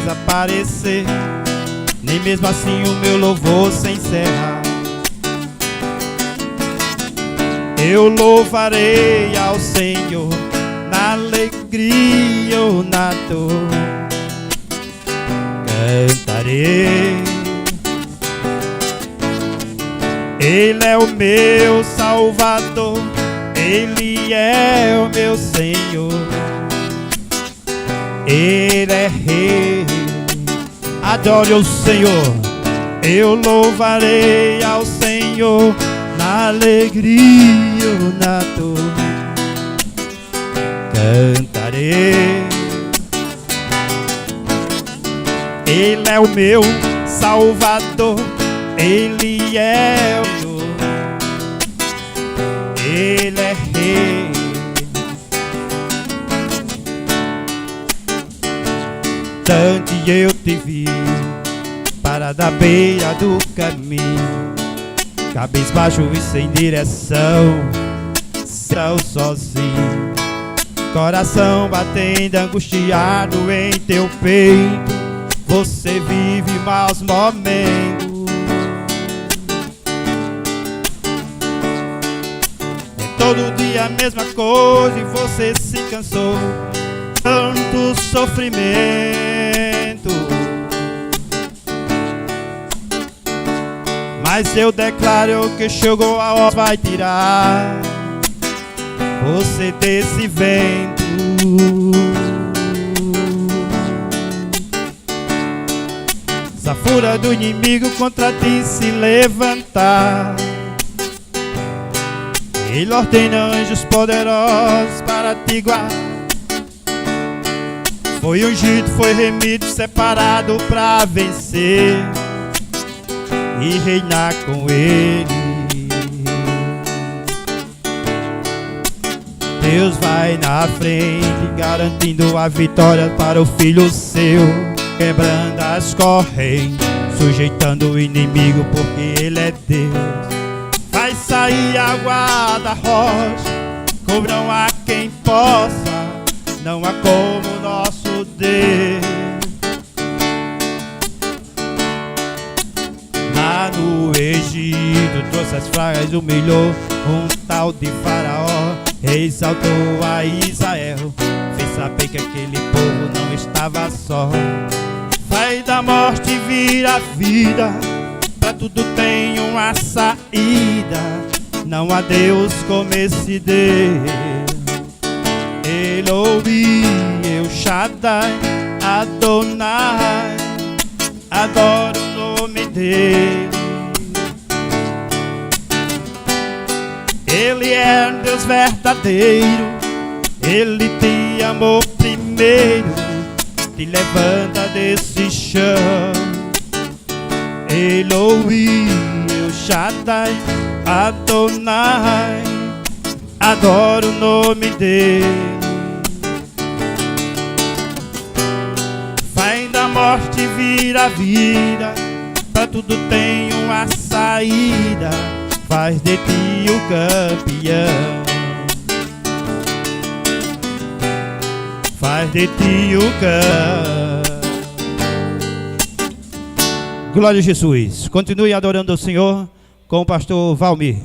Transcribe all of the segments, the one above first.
desaparecer, nem mesmo assim o meu louvor se encerra. Eu louvarei ao Senhor na alegria ou na dor, cantarei. Ele é o meu Salvador, Ele é o meu Senhor, Ele é Rei. Adore o Senhor. Eu louvarei ao Senhor na alegria ou na dor, cantarei. Ele é o meu Salvador, Ele é o Senhor, Ele é Rei. Dante eu te vi parado à beira do caminho, cabisbaixo e sem direção, céu sozinho, coração batendo angustiado em teu peito. Você vive maus momentos, é todo dia a mesma coisa e você se cansou. Tanto sofrimento, mas eu declaro que chegou a hora, vai tirar você desse vento. Se a fúria do inimigo contra ti se levantar, Ele ordena anjos poderosos para te guardar. Foi ungido, foi remido, separado para vencer e reinar com Ele. Deus vai na frente, garantindo a vitória para o filho seu, quebrando as correntes, sujeitando o inimigo, porque Ele é Deus. Vai sair água da rocha, cobram a quem possa, não há como nosso Deus. Lá no Egito trouxe as pragas, humilhou um tal de Faraó, exaltou a Israel, fez saber que aquele povo não estava só. Vai da morte vir a vida, pra tudo tem uma saída, não há Deus como esse Deus. Elohim, El Shaddai, Adonai, adoro o nome dele. Ele é um Deus verdadeiro, Ele te amou primeiro, te levanta desse chão. Elohim, El Shaddai, Adonai, adoro o nome dele. Vai da morte vir a vida, pra tudo tem uma saída, faz de ti o campeão, faz de ti o campeão. Glória a Jesus. Continue adorando o Senhor com o pastor Valmir.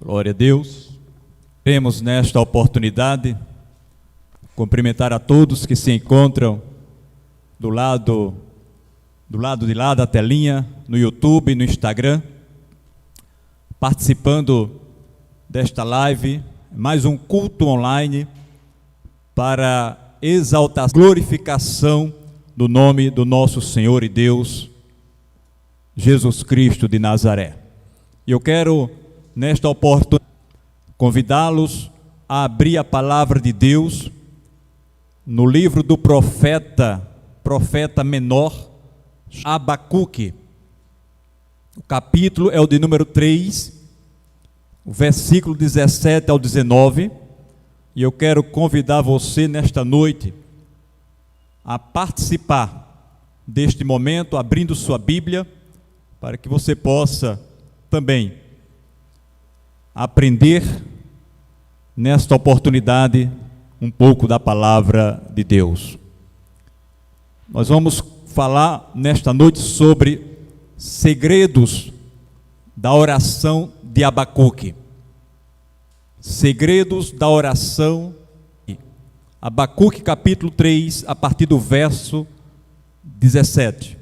Glória a Deus. Queremos nesta oportunidade cumprimentar a todos que se encontram do lado de lá da telinha, no YouTube, no Instagram, participando desta live, mais um culto online para exaltação, glorificação do nome do nosso Senhor e Deus, Jesus Cristo de Nazaré. E eu quero, nesta oportunidade, convidá-los a abrir a palavra de Deus no livro do profeta menor, Abacuque. O capítulo é o de número 3, o versículo 17 ao 19, e eu quero convidar você nesta noite a participar deste momento, abrindo sua Bíblia, para que você possa também aprender nesta oportunidade um pouco da palavra de Deus. Nós vamos falar nesta noite sobre segredos da oração de Abacuque. Segredos da oração. Abacuque capítulo 3, a partir do verso 17.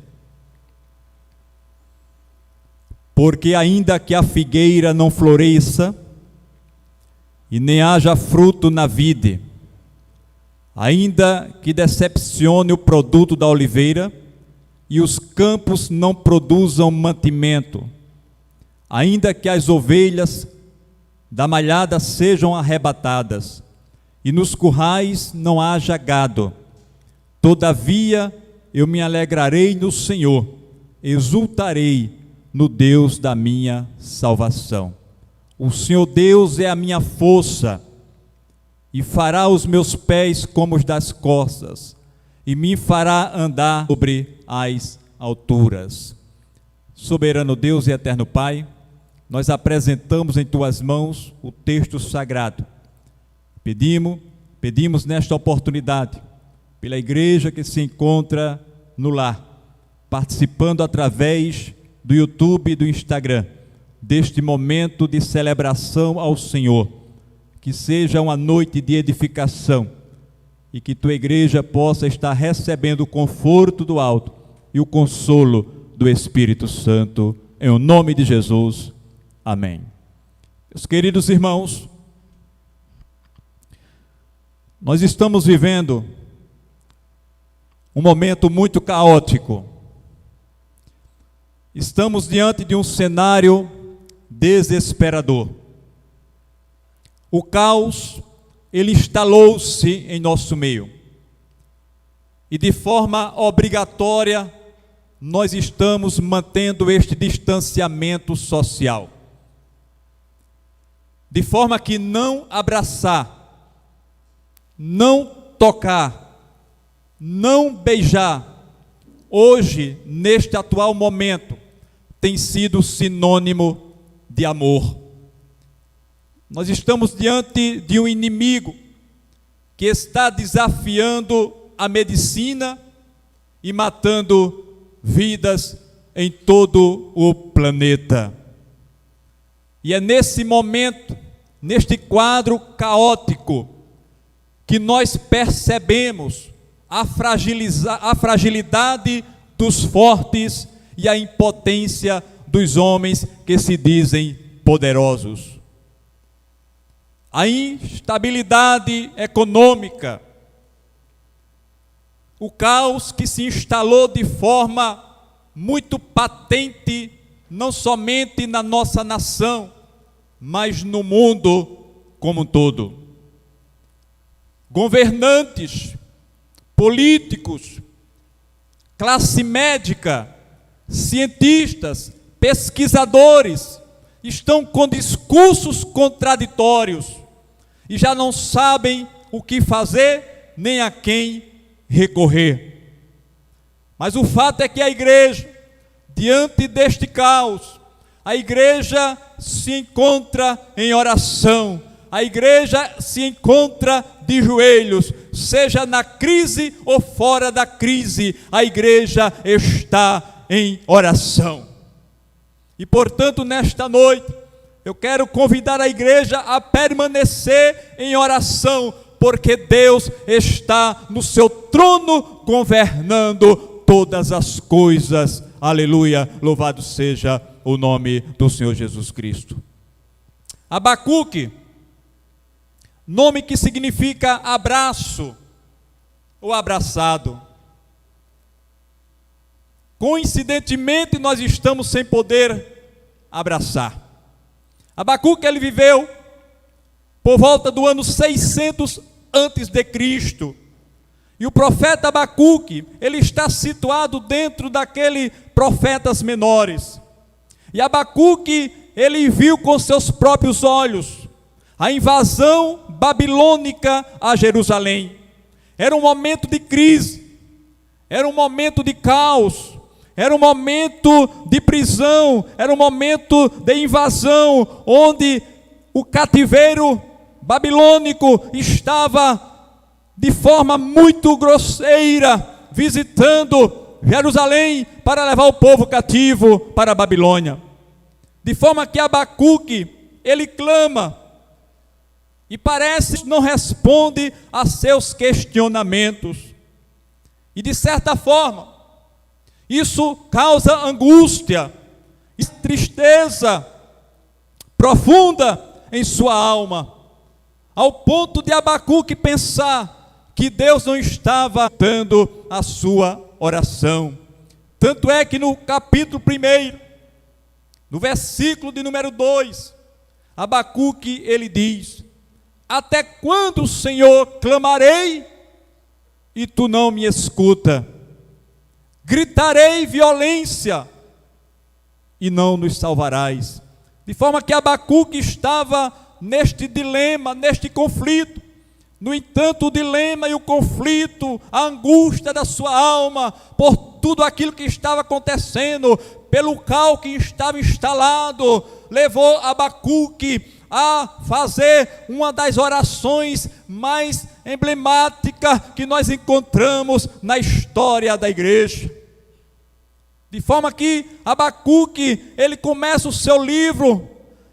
Porque ainda que a figueira não floresça, e nem haja fruto na vide, ainda que decepcione o produto da oliveira, e os campos não produzam mantimento, ainda que as ovelhas da malhada sejam arrebatadas, e nos currais não haja gado, todavia eu me alegrarei no Senhor, exultarei no Deus da minha salvação. O Senhor Deus é a minha força, e fará os meus pés como os das corças, e me fará andar sobre as alturas. Soberano Deus e eterno Pai, nós apresentamos em Tuas mãos o texto sagrado. Pedimos nesta oportunidade, pela igreja que se encontra no lar, participando através do YouTube e do Instagram, deste momento de celebração ao Senhor, que seja uma noite de edificação e que Tua igreja possa estar recebendo o conforto do alto e o consolo do Espírito Santo, em o nome de Jesus, amém. Meus queridos irmãos, nós estamos vivendo um momento muito caótico. Estamos diante de um cenário desesperador. O caos, ele instalou-se em nosso meio. E de forma obrigatória, nós estamos mantendo este distanciamento social. De forma que não abraçar, não tocar, não beijar, hoje, neste atual momento, tem sido sinônimo de amor. Nós estamos diante de um inimigo que está desafiando a medicina e matando vidas em todo o planeta. E é nesse momento, neste quadro caótico, que nós percebemos a fragilidade dos fortes e a impotência dos homens que se dizem poderosos. A instabilidade econômica, o caos que se instalou de forma muito patente, não somente na nossa nação, mas no mundo como um todo. Governantes, políticos, classe médica, cientistas, pesquisadores, estão com discursos contraditórios e já não sabem o que fazer nem a quem recorrer. Mas o fato é que a igreja, diante deste caos, a igreja se encontra em oração, a igreja se encontra de joelhos, seja na crise ou fora da crise, a igreja está em oração. E portanto, nesta noite, eu quero convidar a igreja a permanecer em oração, porque Deus está no seu trono governando todas as coisas. Aleluia, louvado seja o nome do Senhor Jesus Cristo. Abacuque, nome que significa abraço ou abraçado. Coincidentemente, nós estamos sem poder abraçar. Abacuque, ele viveu por volta do ano 600 antes de Cristo. E o profeta Abacuque, ele está situado dentro daqueles profetas menores. E Abacuque, ele viu com seus próprios olhos a invasão babilônica a Jerusalém. Era um momento de crise, era um momento de caos, era um momento de prisão, era um momento de invasão, onde o cativeiro babilônico estava de forma muito grosseira visitando Jerusalém para levar o povo cativo para a Babilônia. De forma que Abacuque, ele clama e parece não responde a seus questionamentos. E de certa forma, isso causa angústia e tristeza profunda em sua alma, ao ponto de Abacuque pensar que Deus não estava dando a sua oração. Tanto é que no capítulo 1, no versículo de número 2, Abacuque ele diz: até quando, Senhor, clamarei e tu não me escuta? Gritarei violência e não nos salvarás. De forma que Abacuque estava neste dilema, neste conflito. No entanto, o dilema e o conflito, a angústia da sua alma, por tudo aquilo que estava acontecendo, pelo caos que estava instalado, levou Abacuque a fazer uma das orações mais emblemáticas que nós encontramos na história da igreja. De forma que Abacuque, ele começa o seu livro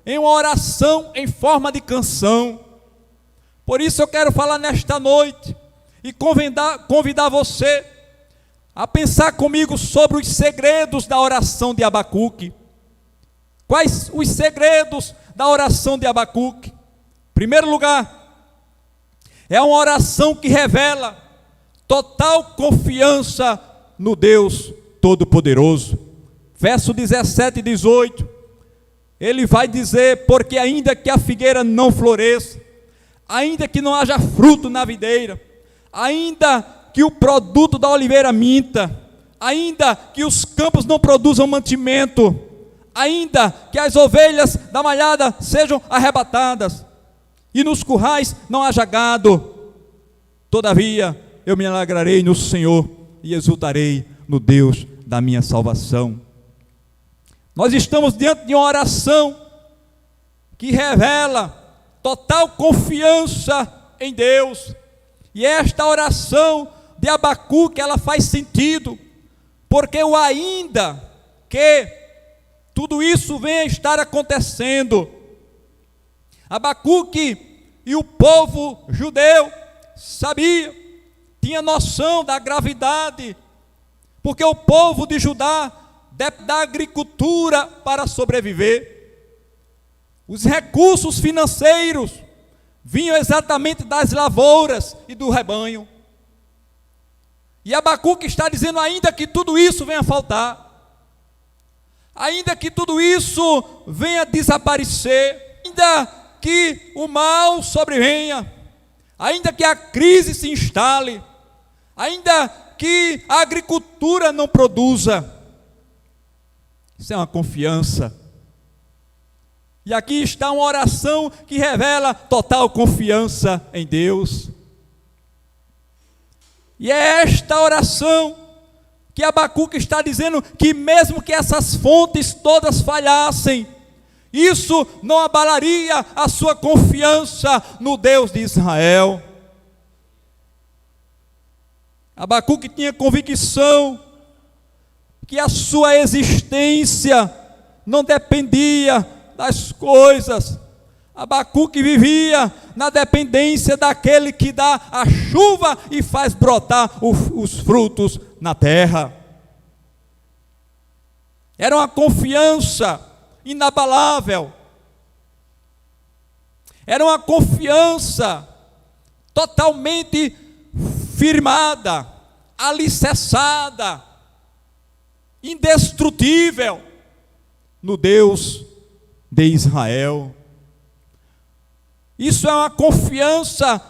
em uma oração em forma de canção. Por isso eu quero falar nesta noite e convidar você a pensar comigo sobre os segredos da oração de Abacuque. Quais os segredos da oração de Abacuque? Em primeiro lugar, é uma oração que revela total confiança no Deus Todo-Poderoso. Verso 17 e 18, ele vai dizer: porque ainda que a figueira não floresça, ainda que não haja fruto na videira, ainda que o produto da oliveira minta, ainda que os campos não produzam mantimento, ainda que as ovelhas da malhada sejam arrebatadas, e nos currais não haja gado, todavia eu me alegrarei no Senhor e exultarei no Deus da minha salvação. Nós estamos diante de uma oração que revela total confiança em Deus, e esta oração de Abacuque, ela faz sentido, porque o ainda que tudo isso venha a estar acontecendo, Abacuque e o povo judeu sabia, tinha noção da gravidade, porque o povo de Judá depende da agricultura para sobreviver. Os recursos financeiros vinham exatamente das lavouras e do rebanho. E Abacuque está dizendo: ainda que tudo isso venha a faltar, ainda que tudo isso venha a desaparecer, ainda que o mal sobrevenha, ainda que a crise se instale, ainda que a agricultura não produza, isso é uma confiança. E aqui está uma oração que revela total confiança em Deus. E é esta oração que Abacuque está dizendo que mesmo que essas fontes todas falhassem, isso não abalaria a sua confiança no Deus de Israel. Abacuque tinha convicção que a sua existência não dependia das coisas. Abacuque vivia na dependência daquele que dá a chuva e faz brotar os frutos na terra. Era uma confiança inabalável, era uma confiança totalmente firmada, alicerçada, indestrutível no Deus de Israel. Isso é uma confiança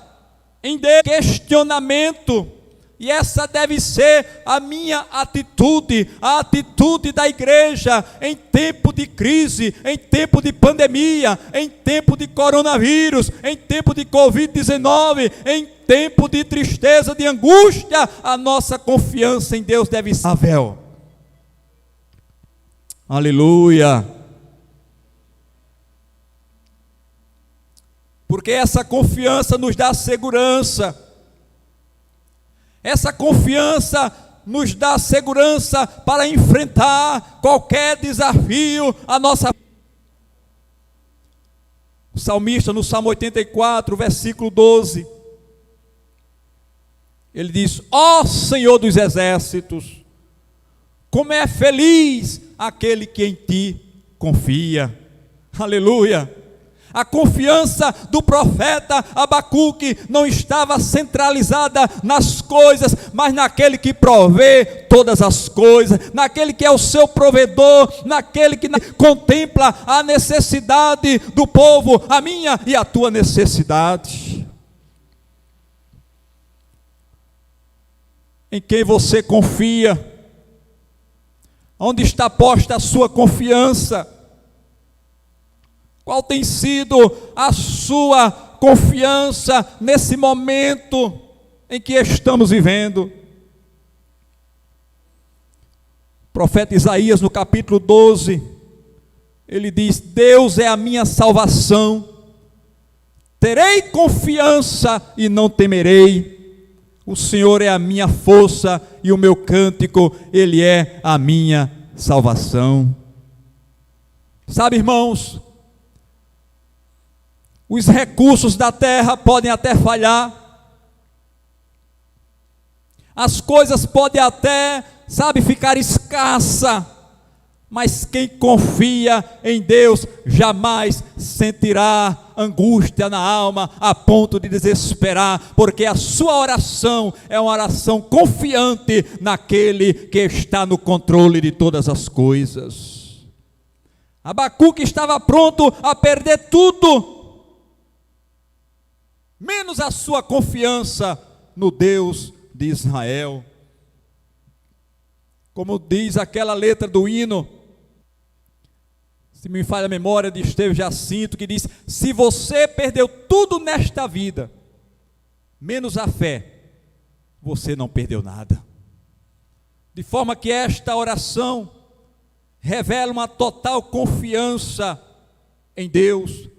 em Deus, questionamento, e essa deve ser a minha atitude, a atitude da igreja em tempo de crise, em tempo de pandemia, em tempo de coronavírus, em tempo de Covid-19, em tempo de tristeza, de angústia. A nossa confiança em Deus deve ser estável. Aleluia. porque essa confiança nos dá segurança. Essa confiança nos dá segurança para enfrentar qualquer desafio à nossa vida. O salmista, no Salmo 84, versículo 12, ele diz: ó Senhor dos exércitos, como é feliz aquele que em ti confia. Aleluia! A confiança do profeta Abacuque não estava centralizada nas coisas, mas naquele que provê todas as coisas, naquele que é o seu provedor, naquele que contempla a necessidade do povo, a minha e a tua necessidade. Em quem você confia? Onde está posta a sua confiança? Qual tem sido a sua confiança nesse momento em que estamos vivendo? O profeta Isaías, no capítulo 12, ele diz: Deus é a minha salvação, terei confiança e não temerei. O Senhor é a minha força e o meu cântico, Ele é a minha salvação. Sabe, irmãos, os recursos da terra podem até falhar, as coisas podem até, ficar escassa, mas quem confia em Deus jamais sentirá angústia na alma a ponto de desesperar, porque a sua oração é uma oração confiante naquele que está no controle de todas as coisas. Abacuque estava pronto a perder tudo, menos a sua confiança no Deus de Israel. Como diz aquela letra do hino, se me falha a memória, de Estevão Jacinto, que diz: se você perdeu tudo nesta vida, menos a fé, você não perdeu nada. De forma que esta oração revela uma total confiança em Deus.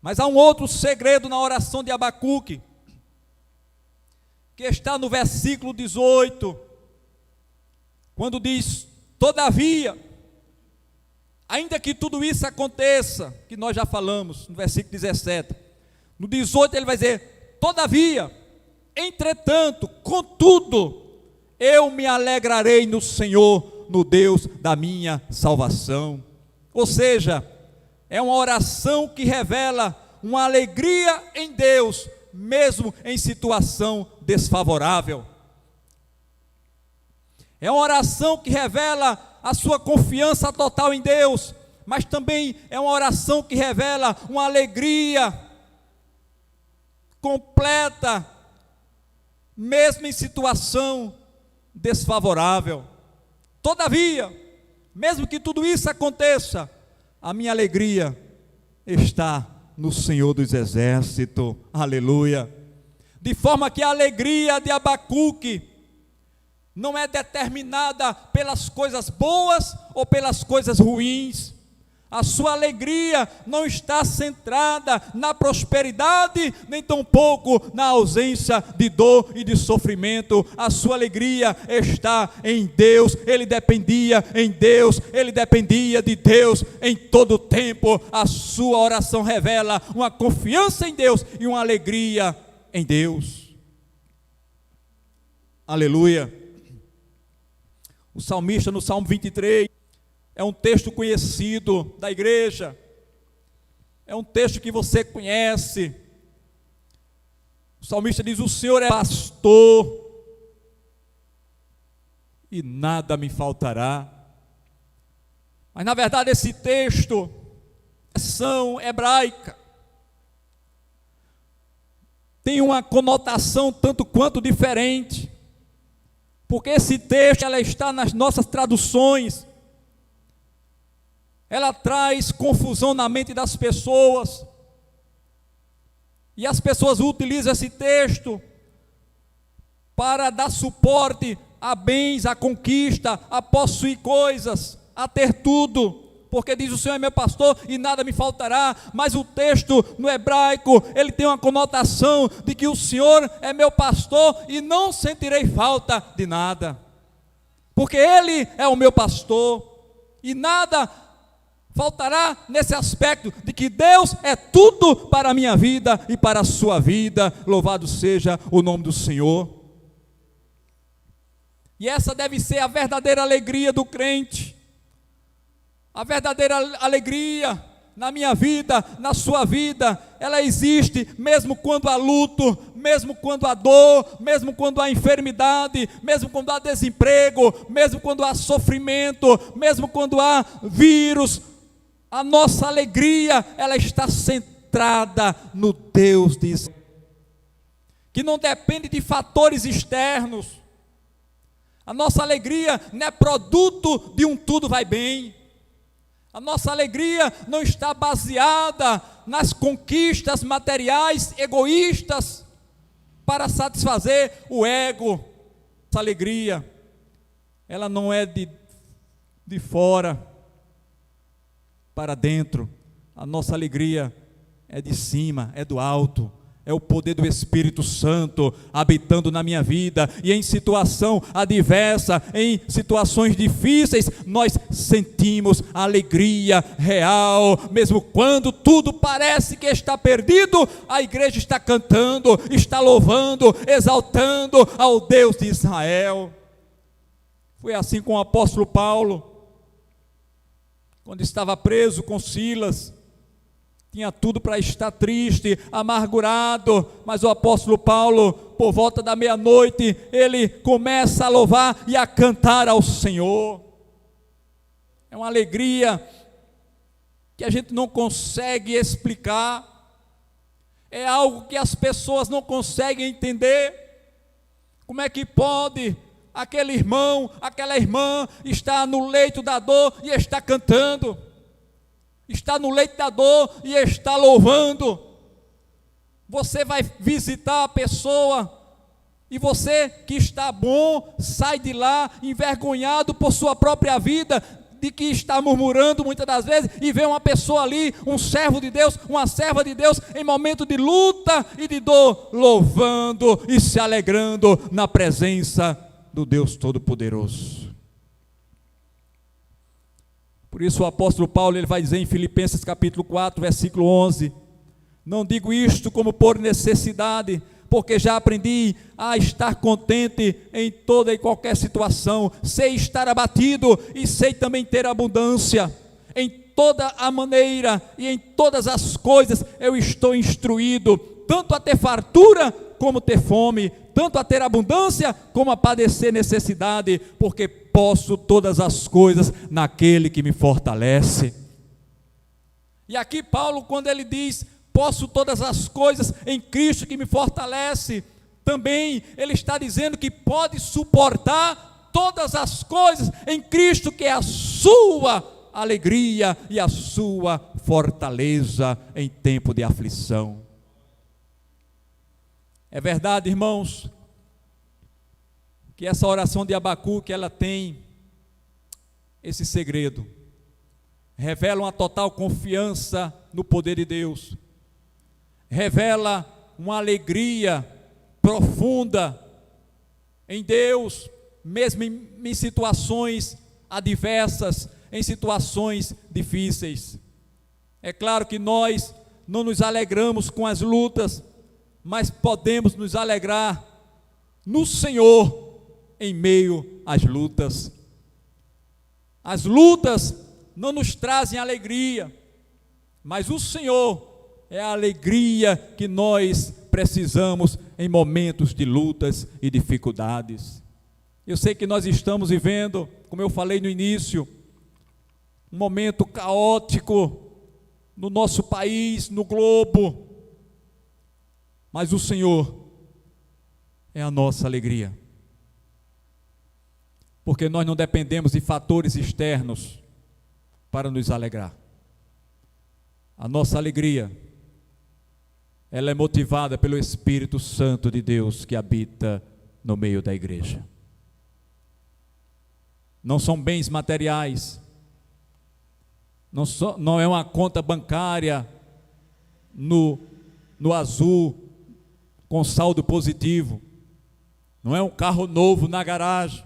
Mas há um outro segredo na oração de Abacuque, que está no versículo 18, quando diz: todavia, ainda que tudo isso aconteça, que nós já falamos no versículo 17, no 18 ele vai dizer: todavia, entretanto, contudo, eu me alegrarei no Senhor, no Deus da minha salvação. Ou seja, é uma oração que revela uma alegria em Deus, mesmo em situação desfavorável. É uma oração que revela a sua confiança total em Deus, mas também é uma oração que revela uma alegria completa, mesmo em situação desfavorável. Todavia, mesmo que tudo isso aconteça, a minha alegria está no Senhor dos exércitos. Aleluia. De forma que a alegria de Abacuque não é determinada pelas coisas boas ou pelas coisas ruins. A sua alegria não está centrada na prosperidade, nem tampouco na ausência de dor e de sofrimento. A sua alegria está em Deus. Ele dependia em Deus, ele dependia de Deus em todo o tempo. A sua oração revela uma confiança em Deus e uma alegria em Deus. Aleluia. O salmista, no Salmo 23, é um texto conhecido da igreja, é um texto que você conhece. O salmista diz: o Senhor é pastor e nada me faltará. Mas na verdade esse texto é versão hebraica, tem uma conotação tanto quanto diferente, porque esse texto ela está nas nossas traduções. Ela traz confusão na mente das pessoas, e as pessoas utilizam esse texto para dar suporte a bens, a conquista, a possuir coisas, a ter tudo. porque diz: o Senhor é meu pastor e nada me faltará. Mas o texto no hebraico, ele tem uma conotação de que o Senhor é meu pastor e não sentirei falta de nada, porque Ele é o meu pastor, e nada faltará nesse aspecto de que Deus é tudo para a minha vida e para a sua vida. Louvado seja o nome do Senhor. E essa deve ser a verdadeira alegria do crente, a verdadeira alegria na minha vida, na sua vida. Ela existe mesmo quando há luto, mesmo quando há dor, mesmo quando há enfermidade, mesmo quando há desemprego, mesmo quando há sofrimento, mesmo quando há vírus. A nossa alegria, ela está centrada no Deus de Israel, que não depende de fatores externos. A nossa alegria não é produto de um tudo vai bem. A nossa alegria não está baseada nas conquistas materiais egoístas para satisfazer o ego. Essa alegria, ela não é de fora para dentro. A nossa alegria é de cima, é do alto. É o poder do Espírito Santo habitando na minha vida, e em situação adversa, em situações difíceis, nós sentimos alegria real. Mesmo quando tudo parece que está perdido, a igreja está cantando, está louvando, exaltando ao Deus de Israel. Foi assim com o apóstolo Paulo, quando estava preso com Silas. Tinha tudo para estar triste, amargurado, mas o apóstolo Paulo, por volta da meia-noite, ele começa a louvar e a cantar ao Senhor. É uma alegria que a gente não consegue explicar, é algo que as pessoas não conseguem entender. Como é que pode aquele irmão, aquela irmã estar no leito da dor e está cantando? Está no leito da dor e está louvando. Você vai visitar a pessoa e você que está bom, sai de lá envergonhado por sua própria vida, de que está murmurando muitas das vezes, e vê uma pessoa ali, um servo de Deus, uma serva de Deus, em momento de luta e de dor, louvando e se alegrando na presença do Deus Todo-Poderoso. Por isso o apóstolo Paulo, ele vai dizer em Filipenses capítulo 4, versículo 11: não digo isto como por necessidade, porque já aprendi a estar contente em toda e qualquer situação. Sei estar abatido e sei também ter abundância. Em toda a maneira e em todas as coisas eu estou instruído, tanto a ter fartura como ter fome, tanto a ter abundância como a padecer necessidade, porque posso todas as coisas naquele que me fortalece. E aqui Paulo, quando ele diz posso todas as coisas em Cristo que me fortalece, também ele está dizendo que pode suportar todas as coisas em Cristo, que é a sua alegria e a sua fortaleza em tempo de aflição. É verdade, irmãos, que essa oração de Abacuque, ela tem esse segredo, revela uma total confiança no poder de Deus, revela uma alegria profunda em Deus, mesmo em situações adversas, em situações difíceis. É claro que nós não nos alegramos com as lutas, mas podemos nos alegrar no Senhor em meio às lutas. As lutas não nos trazem alegria, mas o Senhor é a alegria que nós precisamos em momentos de lutas e dificuldades. Eu sei que nós estamos vivendo, como eu falei no início, um momento caótico no nosso país, no globo, mas o Senhor é a nossa alegria, porque nós não dependemos de fatores externos para nos alegrar. A nossa alegria, ela é motivada pelo Espírito Santo de Deus que habita no meio da igreja. Não são bens materiais, não é uma conta bancária no azul com saldo positivo, não é um carro novo na garagem,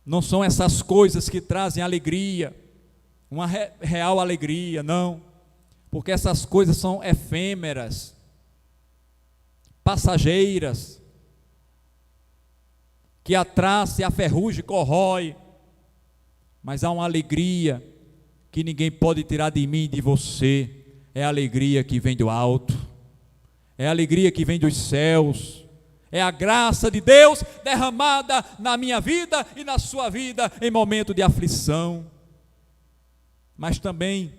não são essas coisas que trazem alegria, uma real alegria, não, porque essas coisas são efêmeras, passageiras, que a traça e a ferrugem corrói, mas há uma alegria que ninguém pode tirar de mim e de você. É a alegria que vem do alto, é a alegria que vem dos céus, é a graça de Deus derramada na minha vida e na sua vida em momento de aflição. Mas também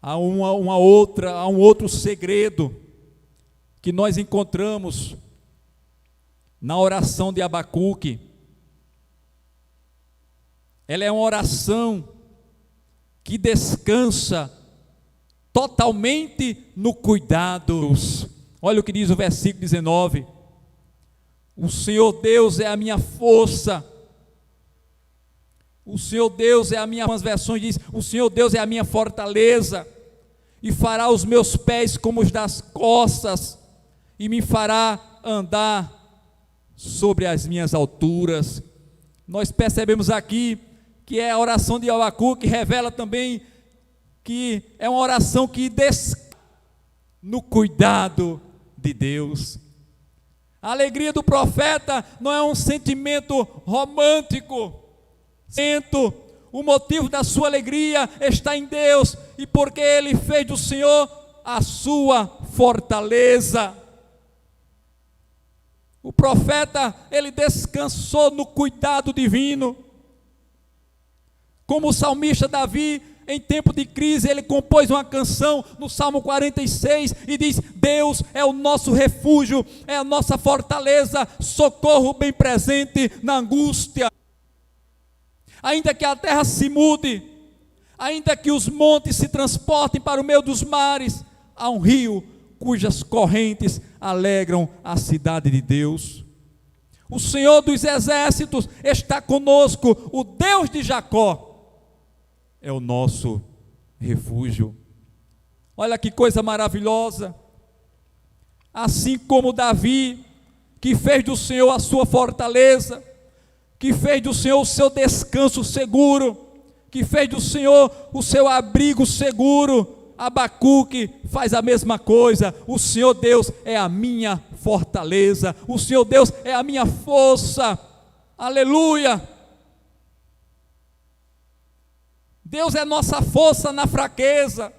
há um outro segredo que nós encontramos na oração de Abacuque. Ela é uma oração que descansa totalmente no cuidado. Olha o que diz o versículo 19: o Senhor Deus é a minha força. O Senhor Deus é a minha, algumas versões diz, o Senhor Deus é a minha fortaleza, e fará os meus pés como os das costas, e me fará andar sobre as minhas alturas. Nós percebemos aqui que a oração de Abacuque revela também que é uma oração que descansa no cuidado de Deus. A alegria do profeta não é um sentimento romântico, o motivo da sua alegria está em Deus, e porque Ele fez do Senhor a sua fortaleza. O profeta, ele descansou no cuidado divino. Como o salmista Davi, em tempo de crise, ele compôs uma canção no Salmo 46 e diz: Deus é o nosso refúgio, é a nossa fortaleza, socorro bem presente na angústia. Ainda que a terra se mude, ainda que os montes se transportem para o meio dos mares, há um rio cujas correntes alegram a cidade de Deus. O Senhor dos exércitos está conosco, o Deus de Jacó é o nosso refúgio. Olha que coisa maravilhosa. Assim como Davi, que fez do Senhor a sua fortaleza, que fez do Senhor o seu descanso seguro, que fez do Senhor o seu abrigo seguro, Abacuque faz a mesma coisa. O Senhor Deus é a minha fortaleza, o Senhor Deus é a minha força. Aleluia! Deus é nossa força na fraqueza,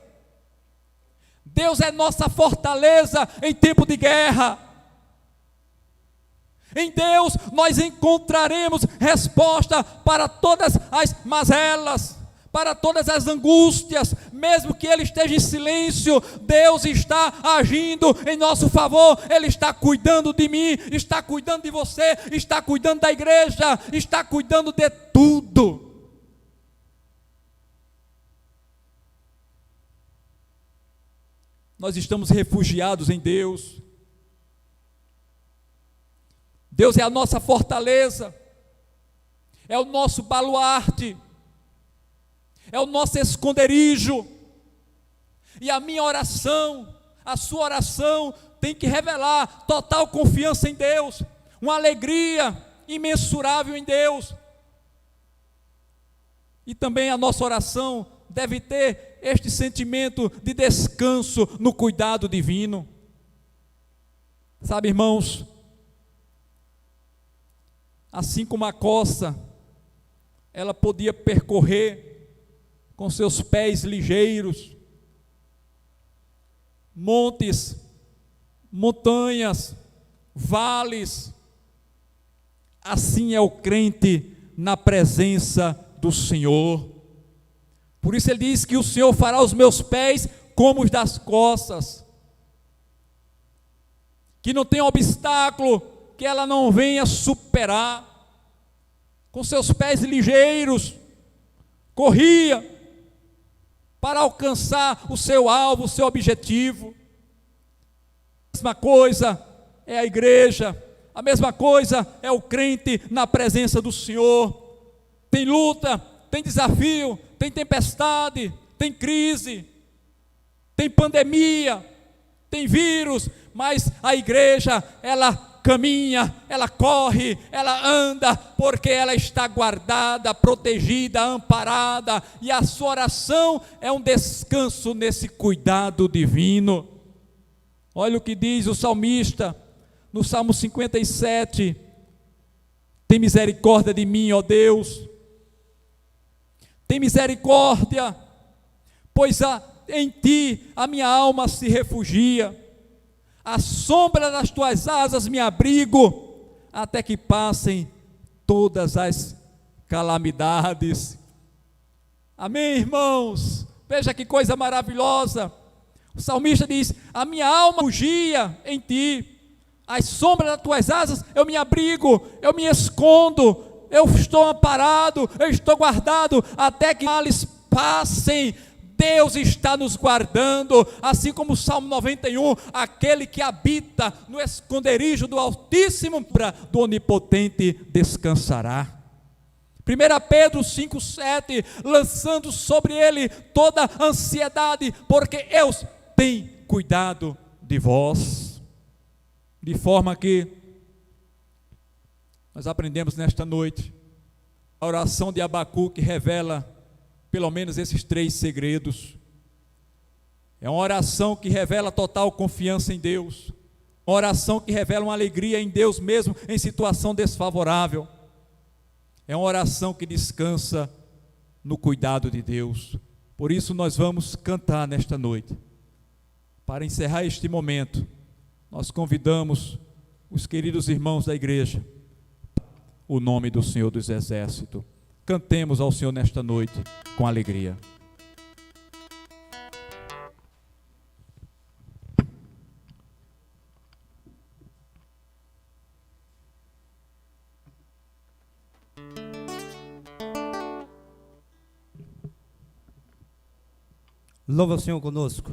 Deus é nossa fortaleza em tempo de guerra. Em Deus nós encontraremos resposta para todas as mazelas, para todas as angústias. Mesmo que Ele esteja em silêncio, Deus está agindo em nosso favor. Ele está cuidando de mim, está cuidando de você, está cuidando da igreja, está cuidando de tudo. Nós estamos refugiados em Deus. Deus é a nossa fortaleza, é o nosso baluarte, é o nosso esconderijo. E a minha oração, a sua oração tem que revelar total confiança em Deus, uma alegria imensurável em Deus. E também a nossa oração deve ter este sentimento de descanso no cuidado divino. Sabe, irmãos, assim como a corça, ela podia percorrer com seus pés ligeiros montes, montanhas, vales, assim é o crente na presença do Senhor. Por isso ele diz que o Senhor fará os meus pés como os das costas, que não tem obstáculo que ela não venha superar. Com seus pés ligeiros, corria para alcançar o seu alvo, o seu objetivo. A mesma coisa é a igreja, A mesma coisa é o crente na presença do Senhor. Tem luta, tem desafio, tem tempestade, tem crise, tem pandemia, tem vírus, mas a igreja, ela caminha, ela corre, ela anda, porque ela está guardada, protegida, amparada, e a sua oração é um descanso nesse cuidado divino. Olha o que diz o salmista no Salmo 57: tem misericórdia de mim, ó Deus, tem misericórdia, pois em ti a minha alma se refugia, à sombra das tuas asas me abrigo, até que passem todas as calamidades. Amém, irmãos? Veja que coisa maravilhosa. O salmista diz: a minha alma refugia em ti, às sombras das tuas asas eu me abrigo, eu me escondo, eu estou amparado, eu estou guardado, até que males passem. Deus está nos guardando, assim como o Salmo 91, aquele que habita no esconderijo do Altíssimo, do Onipotente descansará. 1 Pedro 5,7, lançando sobre ele toda ansiedade, porque Deus tem cuidado de vós. De forma que nós aprendemos nesta noite, a oração de Abacuque revela pelo menos esses 3 segredos. É uma oração que revela total confiança em Deus, uma oração que revela uma alegria em Deus mesmo em situação desfavorável, é uma oração que descansa no cuidado de Deus. Por isso nós vamos cantar nesta noite. Para encerrar este momento, nós convidamos os queridos irmãos da igreja, o nome do Senhor dos Exércitos. Cantemos ao Senhor nesta noite com alegria. Louva o Senhor conosco.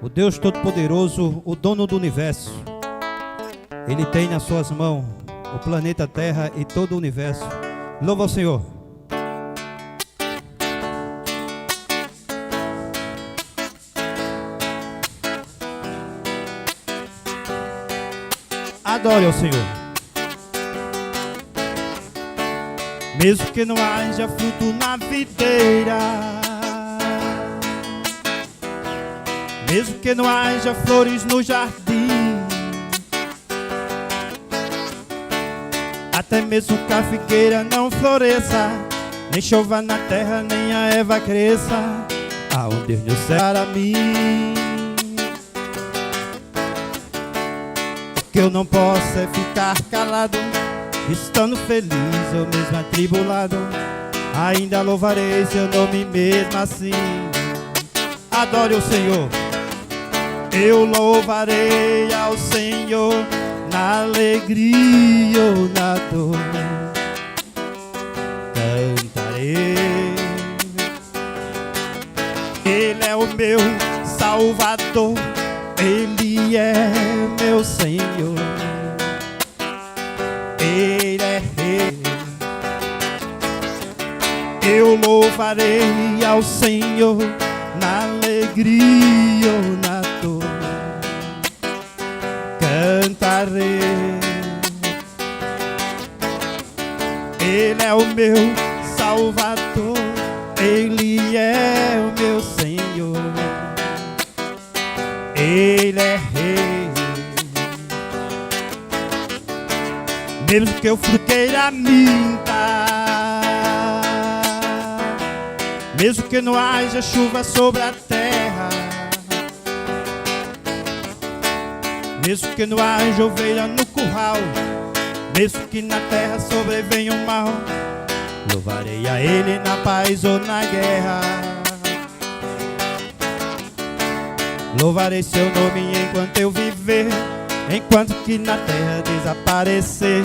O Deus Todo-Poderoso, o dono do universo, Ele tem nas suas mãos o planeta Terra e todo o universo. Louva o Senhor. Adore ao Senhor. Mesmo que não haja fruto na videira, mesmo que não haja flores no jardim, até mesmo que a figueira não floresça, nem chova na terra, nem a erva cresça, há um Deus no céu para mim. O que eu não posso é ficar calado, estando feliz ou mesmo atribulado, ainda louvarei seu nome mesmo assim. Adore o Senhor. Eu louvarei ao Senhor na alegria ou na dor, cantarei. Ele é o meu Salvador, Ele é meu Senhor, Ele é Rei. Eu louvarei ao Senhor na alegria ou na dor, cantarei. Ele é o meu Salvador, Ele é o meu Senhor, Ele é Rei. Mesmo que eu fruteira minta, mesmo que não haja chuva sobre a terra, mesmo que não haja ovelha no curral, mesmo que na terra sobrevenha o mal, louvarei a Ele na paz ou na guerra. Louvarei seu nome enquanto eu viver, enquanto que na terra desaparecer,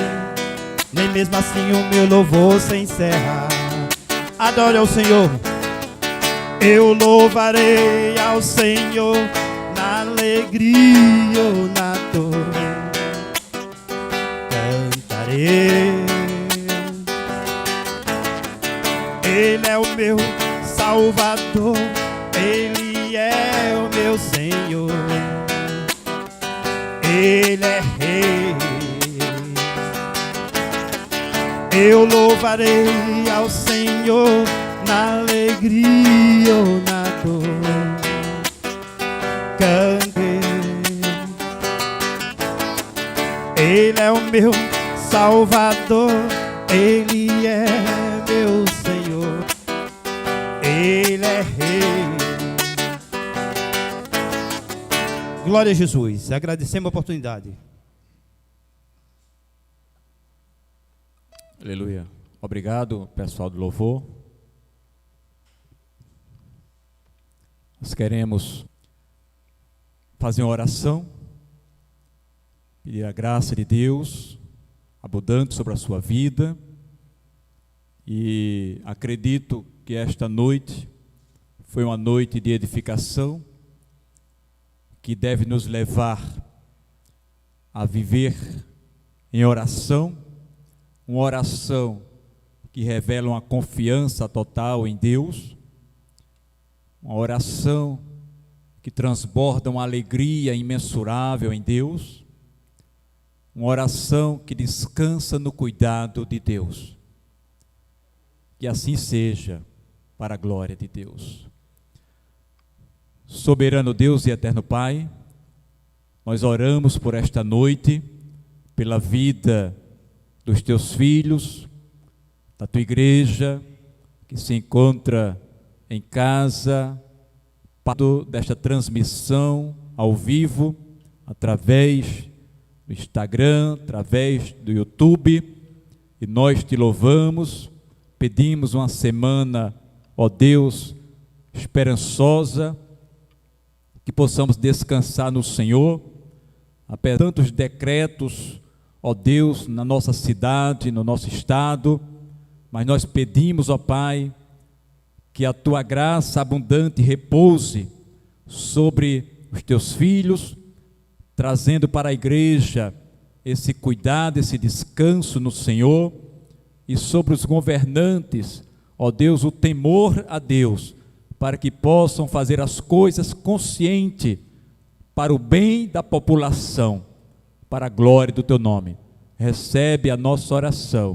nem mesmo assim o meu louvor se encerra. Adore ao Senhor. Eu louvarei ao Senhor na alegria ou na dor, Ele é o meu Salvador, Ele é o meu Senhor, Ele é Rei. Eu louvarei ao Senhor na alegria ou na dor. Cantei. Ele é o meu Salvador, Ele é meu Senhor, Ele é Rei. Glória a Jesus. Agradecemos a oportunidade. Aleluia. Obrigado, pessoal do louvor. Nós queremos fazer uma oração, pedir a graça de Deus abundante sobre a sua vida, e acredito que esta noite foi uma noite de edificação que deve nos levar a viver em oração, uma oração que revela uma confiança total em Deus, uma oração que transborda uma alegria imensurável em Deus, uma oração que descansa no cuidado de Deus. Que assim seja, para a glória de Deus. Soberano Deus e eterno Pai, nós oramos por esta noite, pela vida dos teus filhos, da tua igreja, que se encontra em casa, desta transmissão ao vivo, através do Instagram, através do YouTube, e nós te louvamos, pedimos uma semana, ó Deus, esperançosa, que possamos descansar no Senhor, apesar de tantos decretos, ó Deus, na nossa cidade, no nosso estado, mas nós pedimos, ó Pai, que a tua graça abundante repouse sobre os teus filhos, trazendo para a igreja esse cuidado, esse descanso no Senhor, e sobre os governantes, ó Deus, o temor a Deus, para que possam fazer as coisas consciente para o bem da população, para a glória do teu nome. Recebe a nossa oração,